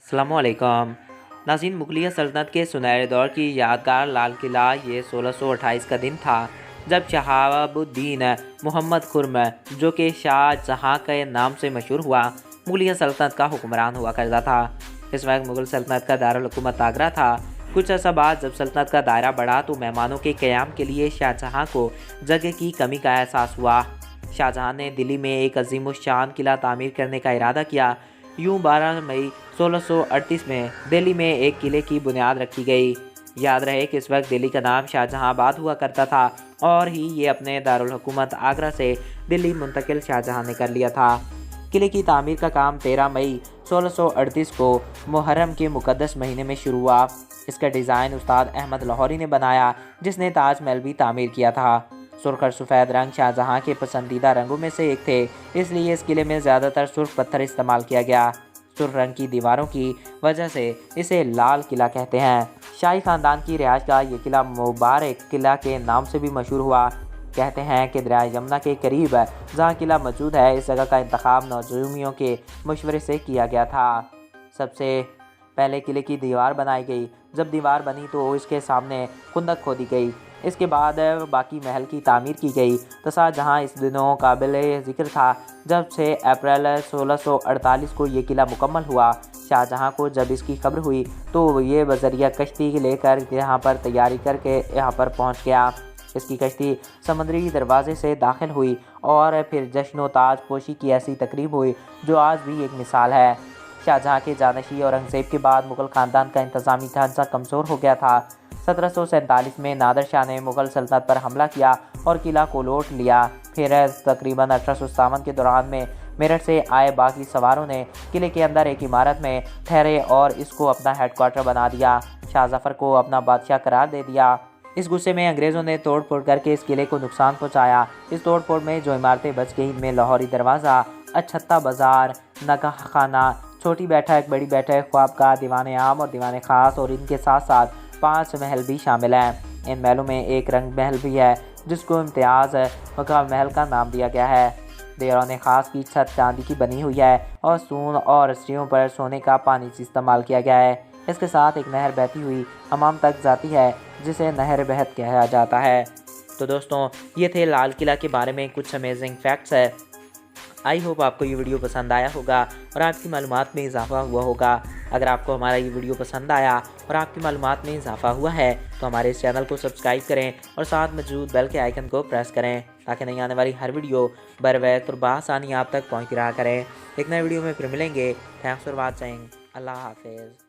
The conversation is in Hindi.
अस्सलामुअलैकुम नाज़रीन, मुग़लिया सल्तनत के सुनहरे दौर की यादगार लाल किला ये 1628 का दिन था जब शहाबुद्दीन मोहम्मद खुर्म, जो कि शाहजहाँ के नाम से मशहूर हुआ, मुग़लिया सल्तनत का हुक्मरान हुआ करता था। इस वक्त मुग़ल सल्तनत का दारुल हुकूमत आगरा था। कुछ अर्सा बाद जब सल्तनत का दायरा बढ़ा तो मेहमानों के क़याम के लिए शाहजहाँ को जगह की कमी का एहसास हुआ। शाहजहाँ ने दिल्ली में एक अज़ीमुश्शान किला तामीर करने का इरादा किया। यूँ 12 मई 1638 में दिल्ली में एक किले की बुनियाद रखी गई। याद रहे कि इस वक्त दिल्ली का नाम शाहजहाँबाद हुआ करता था और ही ये अपने दारुल हुकूमत आगरा से दिल्ली मुंतकिल शाहजहाँ ने कर लिया था। किले की तामीर का काम 13 मई 1638 को मुहर्रम के मुक़द्दस महीने में शुरू हुआ। इसका डिज़ाइन उस्ताद अहमद लाहौरी ने बनाया, जिसने ताजमहल भी तामीर किया था। सुर्ख और सफ़ेद रंग शाहजहाँ के पसंदीदा रंगों में से एक थे, इसलिए इस किले में ज़्यादातर सुर्ख पत्थर इस्तेमाल किया गया। सुर्ख रंग की दीवारों की वजह से इसे लाल किला कहते हैं। शाही ख़ानदान की रिहाइश का ये किला मुबारक किला के नाम से भी मशहूर हुआ। कहते हैं कि दरिया यमुना के करीब जहाँ किला मौजूद है, इस जगह का इंतखाब नजूमियों के मशवरे से किया गया था। सबसे पहले किले की दीवार बनाई गई। जब दीवार बनी तो इसके सामने खुंदक खोदी गई। इसके बाद बाकी महल की तामीर की गई। तो शाहजहाँ इस दिनों काबिल ज़िक्र था जब 6 अप्रैल 1648 को ये किला मुकम्मल हुआ। शाहजहाँ को जब इसकी खबर हुई तो ये बजरिया कश्ती लेकर यहाँ पर तैयारी करके यहाँ पर पहुँच गया। इसकी कश्ती समुद्री दरवाजे से दाखिल हुई और फिर जश्न व ताज पोशी की ऐसी तकरीब हुई जो आज भी एक मिसाल है। शाहजहाँ के जानशी औरंगज़ेब के बाद मुग़ल ख़ानदान का इंतज़ामी ढांचा कमज़ोर हो गया था। 1747 में नादर शाह ने मुग़ल सल्तनत पर हमला किया और किला को लूट लिया। फिर तकरीबन 1857 के दौरान में मेरठ से आए बागी सवारों ने किले के अंदर एक इमारत में ठहरे और इसको अपना हेडक्वार्टर बना दिया। शाह जफ़र को अपना बादशाह करार दे दिया। इस गुस्से में अंग्रेज़ों ने तोड़ फोड़ करके इस किले को नुकसान पहुँचाया। इस तोड़ फोड़ में जो इमारतें बच गई इनमें लाहौरी दरवाज़ा, अछत्ता बाज़ार, नगाह खाना, छोटी बैठक, बड़ी बैठक, ख्वाबगाह, दीवान आम और दीवान ख़ास और इनके साथ साथ 5 महल भी शामिल हैं। इन महलों में एक रंग महल भी है जिसको इम्तियाज़ महल का नाम दिया गया है। दीवान ख़ास की छत चांदी की बनी हुई है और सून और रस्सियों पर सोने का पानी इस्तेमाल किया गया है। इसके साथ एक नहर बहती हुई हमाम तक जाती है जिसे नहर बहत कहा जाता है। तो दोस्तों, ये थे लाल किला के बारे में कुछ अमेजिंग फैक्ट्स है। आई होप आपको ये वीडियो पसंद आया होगा और आपकी मालूमात में इजाफा हुआ होगा। अगर आपको हमारा ये वीडियो पसंद आया और आपकी मालूमात में इजाफा हुआ है तो हमारे इस चैनल को सब्सक्राइब करें और साथ मौजूद बेल के आइकन को प्रेस करें ताकि नई आने वाली हर वीडियो बर वक्त और बआसानी आप तक पहुँच रहा करें। एक नए वीडियो में फिर मिलेंगे। Thanks for watching. अल्लाह हाफिज़।